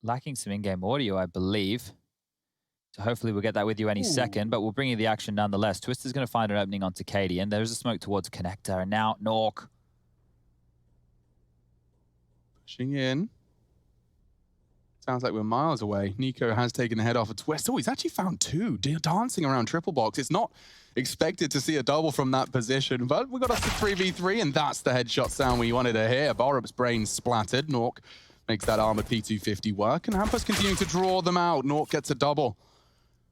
lacking some in-game audio, I believe. So hopefully we'll get that with you any second, but we'll bring you the action nonetheless. Twister's going to find an opening onto Haidian. There's a smoke towards Connector, and now Nork. Pushing in. Sounds like we're miles away. Nico has taken the head off of Twist. Oh, he's actually found two. Dancing around triple box. It's not expected to see a double from that position, but we got us to 3v3, and that's the headshot sound we wanted to hear. Borup's brain splattered. Nork makes that armored P250 work, and Hampus continuing to draw them out. Nork gets a double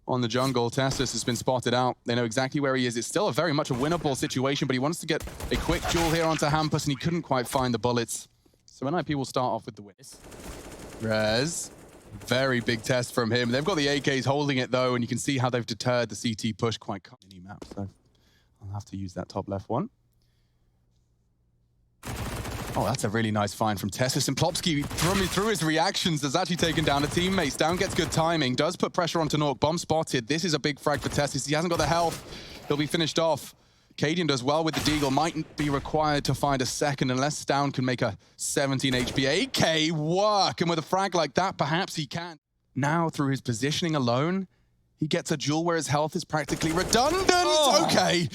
on the jungle. Tessus has been spotted out. They know exactly where he is. It's still a very much a winnable situation, but he wants to get a quick duel here onto Hampus, and he couldn't quite find the bullets. So NIP will start off with the win. Rez, very big test from him. They've got the AKs holding it though, and you can see how they've deterred the CT push quite mini map. So I'll have to use that top left one. Oh, that's a really nice find from Tessus. And Plopsky, through his reactions, has actually taken down a teammate. Down gets good timing, does put pressure onto Nork. Bomb spotted. This is a big frag for Tessus. He hasn't got the health. He'll be finished off. Haidian does well with the deagle. Might be required to find a second unless Down can make a 17 HP AK work. And with a frag like that, perhaps he can. Now, through his positioning alone, he gets a duel where his health is practically redundant. Oh. Okay.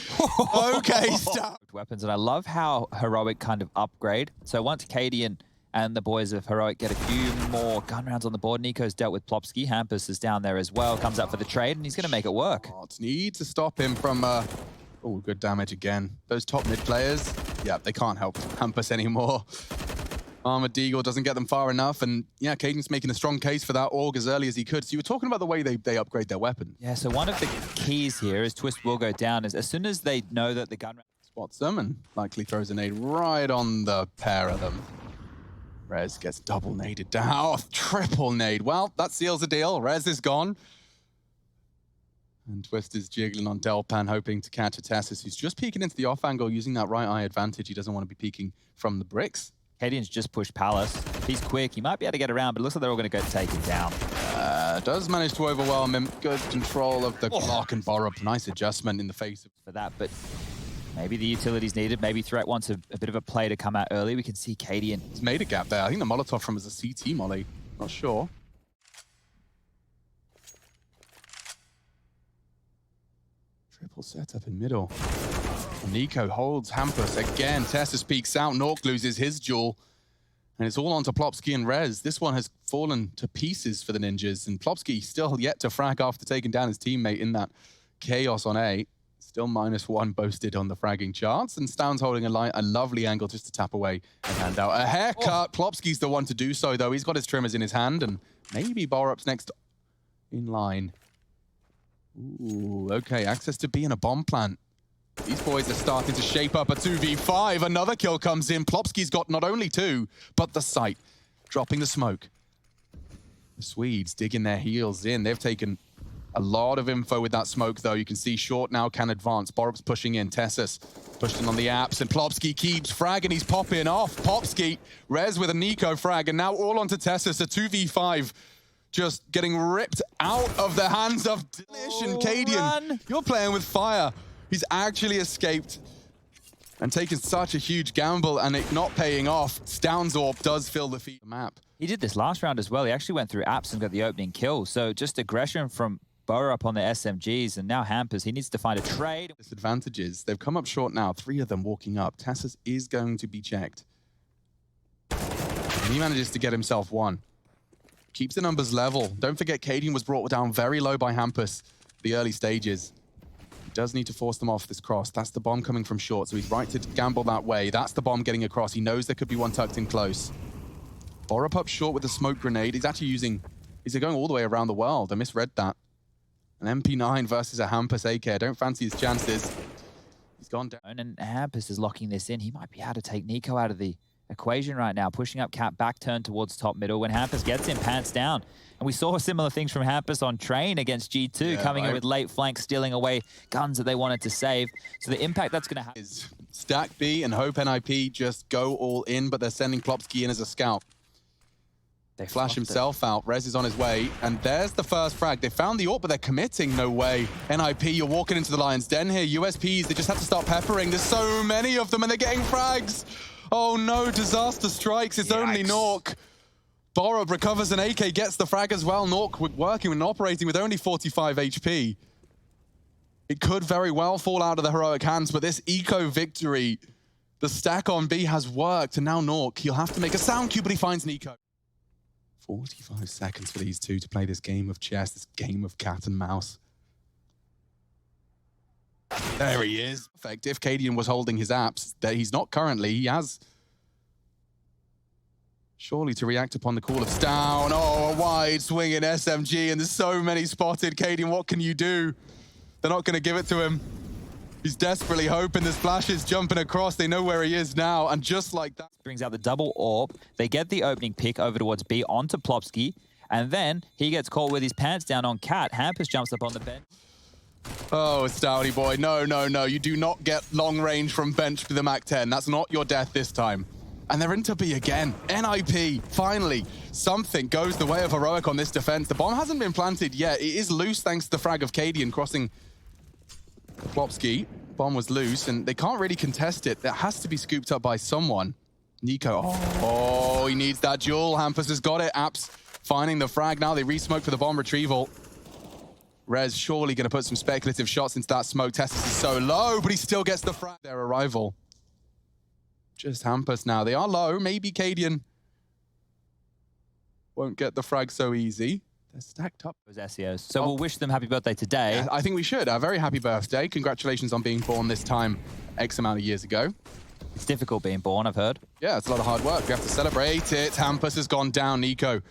Okay, stop. Weapons, and I love how Heroic kind of upgrade. So once Haidian and the boys of Heroic get a few more gun rounds on the board, Nico's dealt with Plopsky. Hampus is down there as well, comes up for the trade, and he's going to make it work. Need to stop him from... Oh, good damage again. Those top mid players, yeah, they can't help Hampus anymore. Armored Deagle doesn't get them far enough, and yeah, Caden's making a strong case for that AUG as early as he could. So you were talking about the way they upgrade their weapon. Yeah, so one of the keys here is Twist will go down is as soon as they know that the gun... Spots them and likely throws a nade right on the pair of them. Rez gets double naded down. Oh, triple nade. Well, that seals the deal. Rez is gone. And Twist is jiggling on Delpan, hoping to catch a Tessus, who's just peeking into the off angle, using that right eye advantage. He doesn't want to be peeking from the bricks. Haidian's just pushed Palace. If he's quick, he might be able to get around, but it looks like they're all going to go take him down. Does manage to overwhelm him. Good control of the Glock and Borup. Nice adjustment in the face for that, but maybe the utility's needed. Maybe Threat wants a bit of a play to come out early. We can see Haidian. He's made a gap there. I think the Molotov from is a CT molly. Not sure. Triple setup in middle. Nico holds Hampus again. Tessus peeks out. Nork loses his duel. And it's all onto Plopsky and Rez. This one has fallen to pieces for the Ninjas. And Plopsky still yet to frag after taking down his teammate in that chaos on A. Still -1 boasted on the fragging charts. And Stown's holding a lovely angle just to tap away and hand out a haircut. Plopsky's the one to do so, though. He's got his trimmers in his hand. And maybe Borup's next in line. Ooh, okay, access to B in a bomb plant. These boys are starting to shape up a 2v5. Another kill comes in. Plopsky's got not only two, but the sight. Dropping the smoke. The Swedes digging their heels in. They've taken a lot of info with that smoke, though. You can see Short now can advance. Borup's pushing in. Tessus pushed in on the apps, and Plopsky keeps fragging. He's popping off. Plopsky, Rez with a Nico frag, and now all onto Tessus, a 2v5. Just getting ripped out of the hands of Delish and Haidian. You're playing with fire. He's actually escaped and taken such a huge gamble, and it not paying off. Stown's AWP does fill the map. He did this last round as well. He actually went through apps and got the opening kill. So just aggression from Borup on the SMGs, and now Hampus. He needs to find a trade. Disadvantages. They've come up short now. 3 of them walking up. Tessus is going to be checked. And he manages to get himself one. Keeps the numbers level. Don't forget, Haidian was brought down very low by Hampus the early stages. He does need to force them off this cross. That's the bomb coming from short, so he's right to gamble that way. That's the bomb getting across. He knows there could be one tucked in close. Borup up short with a smoke grenade. He's actually using... He's going all the way around the world. I misread that. An MP9 versus a Hampus AK. I don't fancy his chances. He's gone down. And Hampus is locking this in. He might be able to take Nico out of the equation right now, pushing up Cap, back turn towards top middle. When Hampus gets him, pants down. And we saw similar things from Hampus on Train against G2, coming in with late flank, stealing away guns that they wanted to save. So the impact that's going to have is Stack B and Hope NIP just go all in, but they're sending Plopsky in as a scout. They flash himself out. Rez is on his way, and there's the first frag. They found the AWP, but they're committing. No way. NIP, you're walking into the Lion's Den here. USPs, they just have to start peppering. There's so many of them, and they're getting frags. Oh no, disaster strikes. It's only Nork. Borup recovers an AK, gets the frag as well. Nork working and operating with only 45 HP. It could very well fall out of the heroic hands, but this eco victory, the stack on B has worked, and now Nork, he'll have to make a sound cue, but he finds an eco. 45 seconds for these two to play this game of chess, this game of cat and mouse. There he is. Perfect. If Haidian was holding his apps, that he's not currently, he has. Surely to react upon the call of down. Oh, a wide swing in SMG, and there's so many spotted. Haidian, what can you do? They're not going to give it to him. He's desperately hoping. There's flashes jumping across. They know where he is now, and just like that. Brings out the double AWP. They get the opening pick over towards B onto Plopsky, and then he gets caught with his pants down on Cat. Hampus jumps up on the bench. Oh, Stouty boy. No, no, no. You do not get long range from bench with the MAC-10. That's not your death this time. And they're into B again. NIP, finally, something goes the way of heroic on this defense. The bomb hasn't been planted yet. It is loose thanks to the frag of Haidian crossing Plopsky. Bomb was loose, and they can't really contest it. That has to be scooped up by someone. Nico, oh, he needs that duel. Hampus has got it. Apps finding the frag now. They re-smoke for the bomb retrieval. Rez surely going to put some speculative shots into that smoke. Testis is so low, but he still gets the frag. Their arrival. Just Hampus now. They are low. Maybe Haidian won't get the frag so easy. They're stacked up. Those SEOs. So we'll wish them happy birthday today. Yeah, I think we should. A very happy birthday. Congratulations on being born this time X amount of years ago. It's difficult being born, I've heard. Yeah, it's a lot of hard work. We have to celebrate it. Hampus has gone down. Nico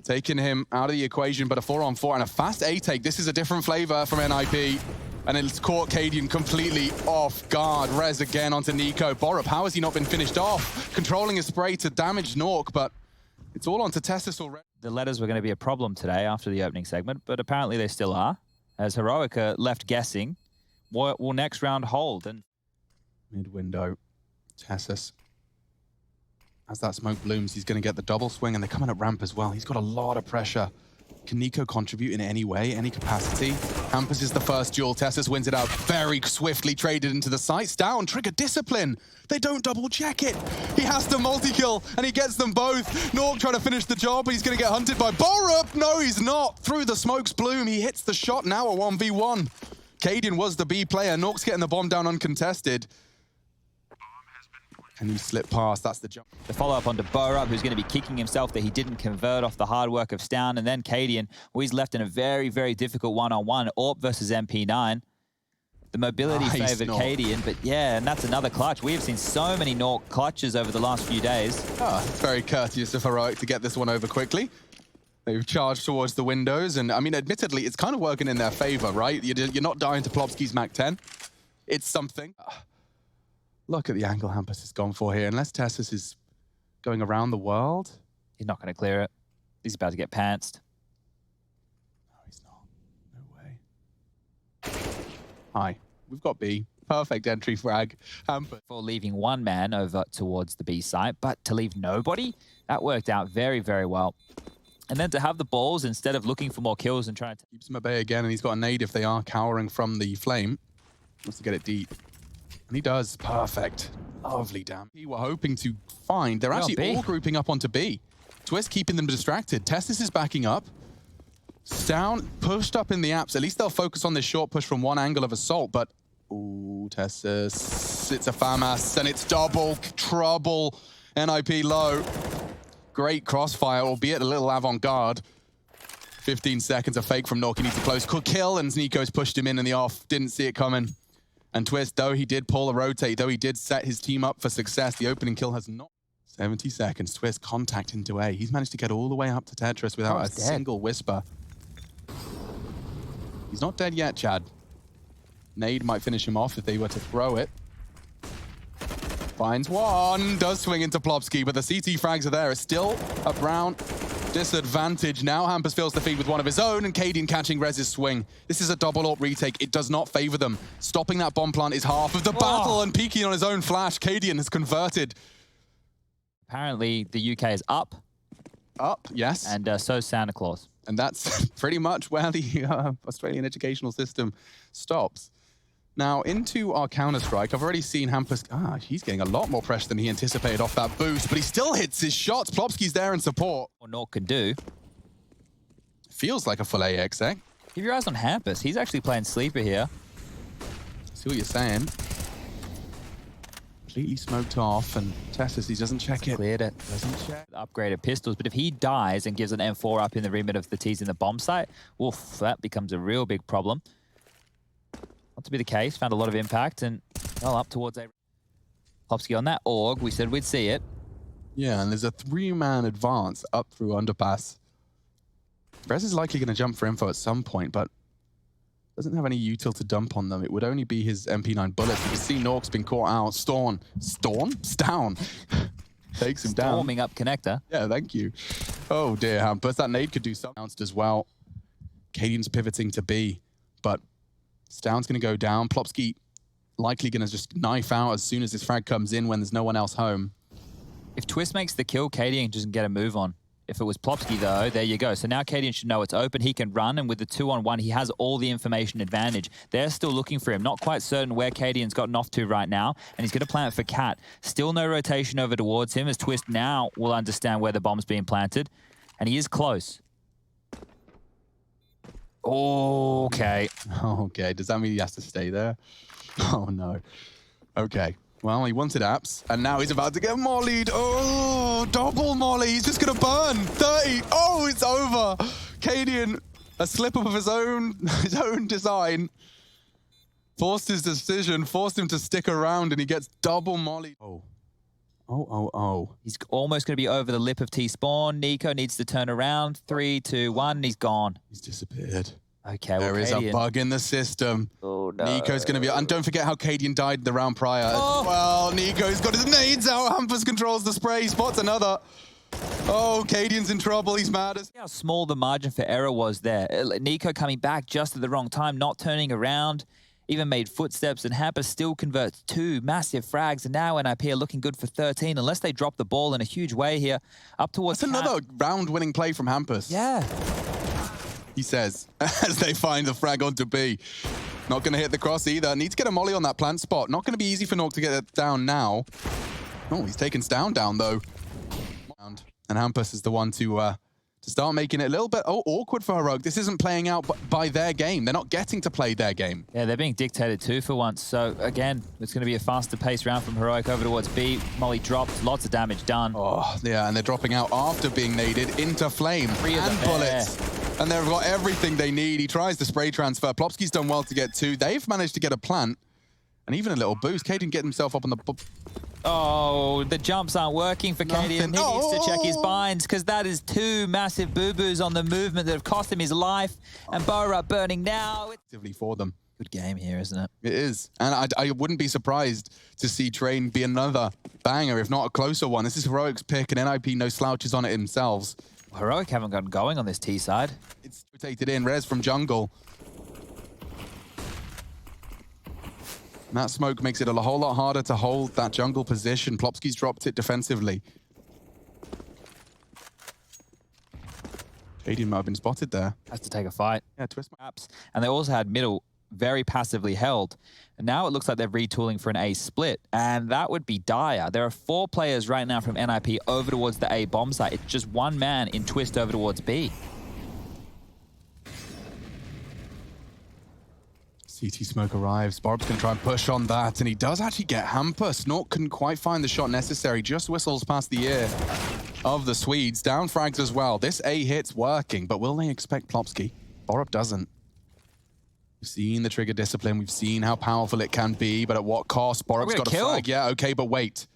taking him out of the equation, but a 4-on-4 and a fast A-take. This is a different flavor from NIP. And it's caught Haidian completely off guard. Rez again onto Nico. Borup, how has he not been finished off? Controlling his spray to damage Nork, but it's all onto Testis already. The letters were going to be a problem today after the opening segment, but apparently they still are, as Heroica left guessing what will next round hold. And mid-window, Testis. As that smoke blooms, he's going to get the double swing, and they're coming up ramp as well. He's got a lot of pressure. Can Nico contribute in any way, any capacity? Hampus is the first duel. Testis wins it out very swiftly, traded into the sights. Down, trigger discipline. They don't double check it. He has to multi-kill, and he gets them both. Nork trying to finish the job, but he's going to get hunted by Borup. No, he's not. Through the smoke's bloom, he hits the shot. Now a 1v1. Haidian was the B player. Nork's getting the bomb down uncontested. And he slipped past, that's the jump. The follow-up onto Borup, who's going to be kicking himself that he didn't convert off the hard work of Stown. And then Haidian, well, he's left in a very, very difficult one-on-one. AWP versus MP9. The mobility favored Haidian, but yeah, and that's another clutch. We have seen so many Nork clutches over the last few days. Oh, it's very courteous of Heroic to get this one over quickly. They've charged towards the windows, and I mean, admittedly, it's kind of working in their favor, right? You're not dying to Plopsky's MAC-10. It's something. Look at the angle Hampus has gone for here. Unless Testis is going around the world. He's not going to clear it. He's about to get pantsed. No, he's not. No way. Hi, we've got B. Perfect entry frag. Hampus. For leaving one man over towards the B site, but to leave nobody, that worked out very, very well. And then to have the balls instead of looking for more kills and trying to... Keeps him at bay again, and he's got a nade if they are cowering from the flame. Wants to get it deep. And he does. Perfect. Lovely damn. We were hoping to find. They're actually all grouping up onto B. Twist keeping them distracted. Testis is backing up. Stown pushed up in the apps. At least they'll focus on this short push from one angle of assault, but... Ooh, Testis. It's a FAMAS, and it's double trouble. NIP low. Great crossfire, albeit a little avant-garde. 15 seconds, a fake from Nork. He needs to close. Could kill, and Nico's pushed him in the off. Didn't see it coming. And Twist, though he did pull a rotate, though he did set his team up for success, the opening kill has not. 70 seconds, Twist contact into A. He's managed to get all the way up to Tetris without a single whisper. He's not dead yet, Chad. Nade might finish him off if they were to throw it. Finds one, does swing into Plopsky, but the CT frags are there. It's still a Brown disadvantage. Now Hampus fills the feed with one of his own, and Haidian catching Rez's swing. This is a double AWP retake. It does not favor them. Stopping that bomb plant is half of the battle, and peeking on his own flash, Haidian has converted. Apparently, the UK is up. Up, yes. And so Santa Claus. And that's pretty much where the Australian educational system stops. Now, into our counter-strike, I've already seen Hampus... he's getting a lot more pressure than he anticipated off that boost, but he still hits his shots. Plopsky's there in support. What Nork can do. Feels like a full AX, eh? Keep your eyes on Hampus. He's actually playing sleeper here. See what you're saying. Completely smoked off, and Tessus, he doesn't check it. Cleared it. Doesn't check. Upgraded pistols, but if he dies and gives an M4 up in the remit of the T's in the bomb site, oof, that becomes a real big problem. Not to be the case, found a lot of impact, and well, up towards a... Plopsky on that AUG, we said we'd see it. Yeah, and there's a 3-man advance up through underpass. Rez is likely going to jump for info at some point, but doesn't have any util to dump on them. It would only be his MP9 bullets. You can see Nork's been caught out. Storm? Down. Takes him down. Storming up connector. Yeah, thank you. Oh dear, Hampus. That nade could do something. Bounced as well. Cadian's pivoting to B, but Stound's going to go down. Plopsky likely going to just knife out as soon as his frag comes in when there's no one else home. If Twist makes the kill, Cadian doesn't get a move on. If it was Plopsky, though, there you go. So now Cadian should know it's open. He can run, and with the 2-on-1, he has all the information advantage. They're still looking for him. Not quite certain where Cadian's gotten off to right now, and he's going to plant for Cat. Still no rotation over towards him, as Twist now will understand where the bomb's being planted, and he is close. Okay. Okay, does that mean he has to stay there? Oh, no. Okay. Well, he wanted apps, and now he's about to get mollied. Oh, double molly. He's just going to burn. 30. Oh, it's over. Cadian, a slip-up of his own design. Forced his decision, forced him to stick around, and he gets double molly. Oh. He's almost going to be over the lip of T-spawn. Nico needs to turn around. 3, 2, 1, and he's gone. He's disappeared. Okay, There is a bug in the system. Oh, no. Nico's going to be... And don't forget how Cadian died the round prior. Oh. Well, Nico's got his nades out. Hampus controls the spray. He spots another. Oh, Cadian's in trouble. He's mad as... How small the margin for error was there. Nico coming back just at the wrong time, not turning around, even made footsteps, and Hampus still converts 2 massive frags, and now NIP are looking good for 13, unless they drop the ball in a huge way here, up towards... That's another round-winning play from Hampus. Yeah. He says, as they find the frag onto B. Not going to hit the cross either. Needs to get a molly on that plant spot. Not going to be easy for Nork to get it down now. Oh, he's taken Stound down, though. And Hampus is the one to start making it a little bit awkward for Heroic. This isn't playing out by their game. They're not getting to play their game. Yeah, they're being dictated to for once. So, again, it's going to be a faster pace round from Heroic over towards B. Molly dropped, lots of damage done. Oh, yeah, and they're dropping out after being naded into Flame. 3 of and them bullets. And they've got everything they need. He tries the spray transfer. Plopsky's done well to get 2. They've managed to get a plant. And even a little boost. Cadian getting himself up on the... Oh, the jumps aren't working for Cadian. He needs to check his binds, because that is 2 massive boo-boos on the movement that have cost him his life. And Borup burning now. Actively for them. Good game here, isn't it? It is. And I wouldn't be surprised to see Train be another banger, if not a closer one. This is Heroic's pick, and NIP no slouches on it themselves. Heroic haven't gotten going on this T side. It's rotated in. Rez from jungle. And that smoke makes it a whole lot harder to hold that jungle position. Plopsky's dropped it defensively. Cadian might have been spotted there. Has to take a fight. Yeah, twist. And they also had middle very passively held. And now it looks like they're retooling for an A split. And that would be dire. There are 4 players right now from NIP over towards the A bomb site. It's just 1 man in Twist over towards B. CT smoke arrives. Barb's going to try and push on that, and he does actually get Hampus. Nork couldn't quite find the shot necessary. Just whistles past the ear of the Swedes. Down frags as well. This A hit's working, but will they expect Plopsky? Borup doesn't. We've seen the trigger discipline. We've seen how powerful it can be, but at what cost? Borup's got a frag. Yeah, okay, but wait.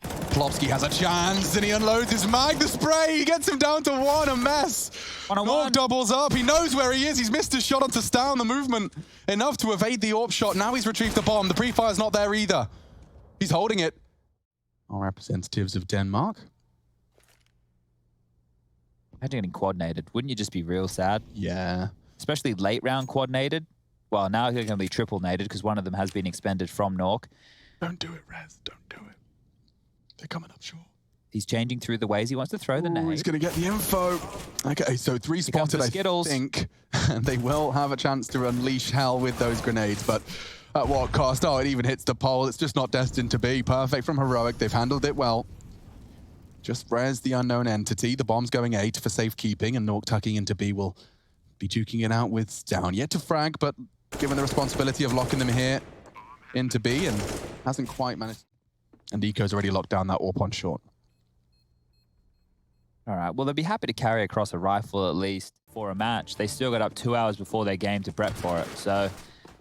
Plopsky has a chance, and he unloads his mag. The spray, he gets him down to 1, a mess. Nork doubles up. He knows where he is. He's missed his shot onto Stound. The movement enough to evade the AWP shot. Now he's retrieved the bomb. The pre-fire's not there either. He's holding it. Our representatives of Denmark. Imagine getting quad-nated. Wouldn't you just be real sad? Yeah. Especially late round quad-nated. Well, now they're going to be triple-nated because one of them has been expended from Nork. Don't do it, Rez. Don't do it. They're coming up short. He's changing through the ways he wants to throw the nade. He's going to get the info. Okay, so 3 spotted, I think. And they will have a chance to unleash hell with those grenades, but at what cost? Oh, it even hits the pole. It's just not destined to be. Perfect from Heroic. They've handled it well. Just res the unknown entity. The bomb's going A for safekeeping, and Nork tucking into B will be duking it out with Down. Yet to frag, but given the responsibility of locking them here into B, and hasn't quite managed. And Eco's already locked down that AWP on short. All right, well, they'll be happy to carry across a rifle at least for a match. They still got up 2 hours before their game to prep for it. So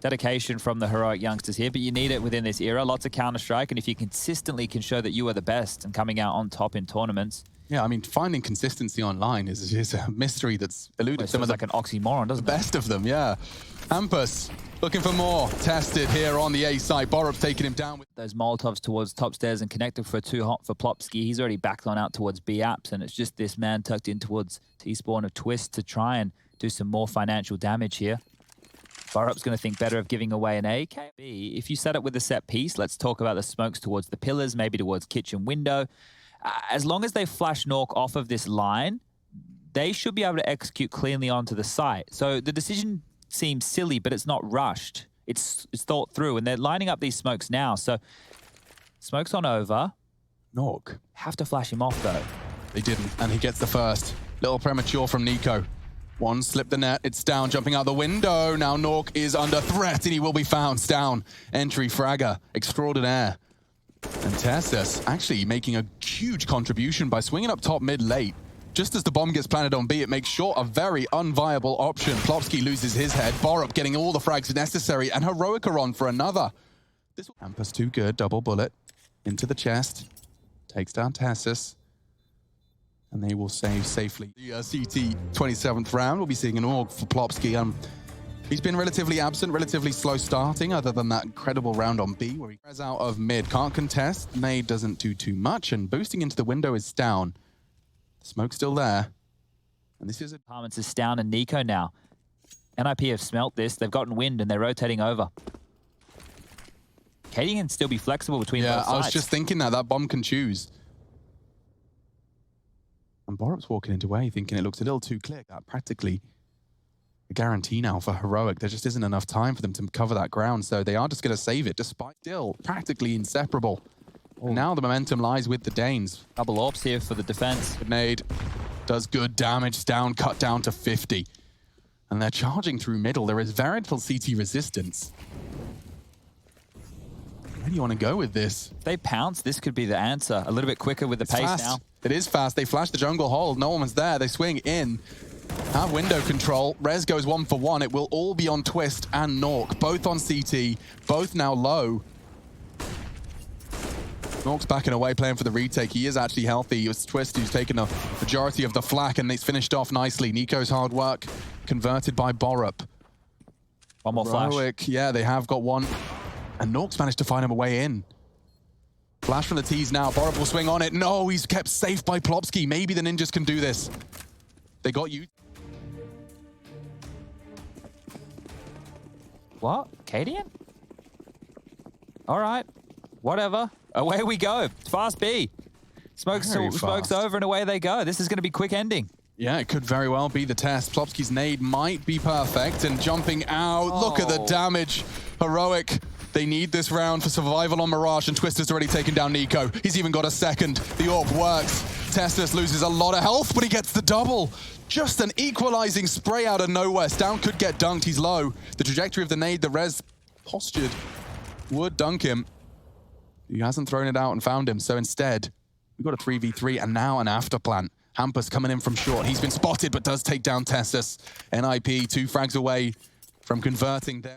dedication from the Heroic youngsters here, but you need it within this era. Lots of Counter-Strike, and if you consistently can show that you are the best and coming out on top in tournaments. Yeah, I mean, finding consistency online is a mystery that's eluded some of like an oxymoron, doesn't it? The best of them, yeah. Hampus looking for more. Tested here on the A side. Borup's taking him down with those Molotovs towards top stairs and connected for too hot for Plopsky. He's already backed on out towards B apps, and it's just this man tucked in towards T-spawn of Twist to try and do some more financial damage here. Borup's going to think better of giving away an AK. If you set up with a set piece, let's talk about the smokes towards the pillars, maybe towards kitchen window. As long as they flash Nork off of this line, they should be able to execute cleanly onto the site. So the decision seems silly, but it's not rushed. It's thought through, and they're lining up these smokes now. So smokes on over. Nork. Have to flash him off, though. They didn't, and he gets the first. Little premature from Nico. One slipped the net, it's Down, jumping out the window. Now Nork is under threat, and he will be found. Down, entry fragger, extraordinaire. And Tessus actually making a huge contribution by swinging up top mid late. Just as the bomb gets planted on B, it makes short a very unviable option. Plopsky loses his head. Borup getting all the frags necessary, and Heroic are on for another. This Hampus too good, double bullet into the chest. Takes down Tessus. And they will save safely. The CT 27th round, we'll be seeing an AUG for Plopsky. He's been relatively absent, relatively slow starting, other than that incredible round on B, where he res out of mid. Can't contest. Nade doesn't do too much, and boosting into the window is Down. Smoke's still there. And this is a... Apartments is Down and Nico now. NIP have smelt this. They've gotten wind, and they're rotating over. Katie can still be flexible between both sides. Yeah, I was just thinking that bomb can choose. And Borup's walking into A, thinking it looks a little too clear. Practically a guarantee now for Heroic. There just isn't enough time for them to cover that ground, so they are just going to save it, despite still practically inseparable. And now the momentum lies with the Danes. Double AWPs here for the defense. Nade does good damage. Down, cut down to 50. And they're charging through middle. There is very little CT resistance. Where do you want to go with this? If they pounce, this could be the answer. A little bit quicker with the pace fast. now. It is fast. They flash the jungle hole. No one's there. They swing in. Have window control. Rez goes 1 for 1. It will all be on Twist and Nork. Both on CT. Both now low. Nork's backing away, playing for the retake. He is actually healthy. It was Twist who's taken the majority of the flak, and it's finished off nicely. Nico's hard work converted by Borup. One more flash. Yeah, they have got one. And Nork's managed to find him a way in. Flash from the tees now. Borup will swing on it. No, he's kept safe by Plopsky. Maybe the ninjas can do this. They got you. What? Haidian? All right. Whatever. Away we go. Fast B. Smoke's over and away they go. This is going to be quick ending. Yeah, it could very well be the test. Plopsky's nade might be perfect, and jumping out. Oh. Look at the damage. Heroic. They need this round for survival on Mirage, and Twister's already taken down Nico. He's even got a second. The AWP works. Testus loses a lot of health, but he gets the double. Just an equalizing spray out of nowhere. Down could get dunked. He's low. The trajectory of the nade, the res postured, would dunk him. He hasn't thrown it out and found him, so instead, we've got a 3v3 and now an after plant. Hampus coming in from short. He's been spotted, but does take down Tessus. NIP 2 frags away from converting there.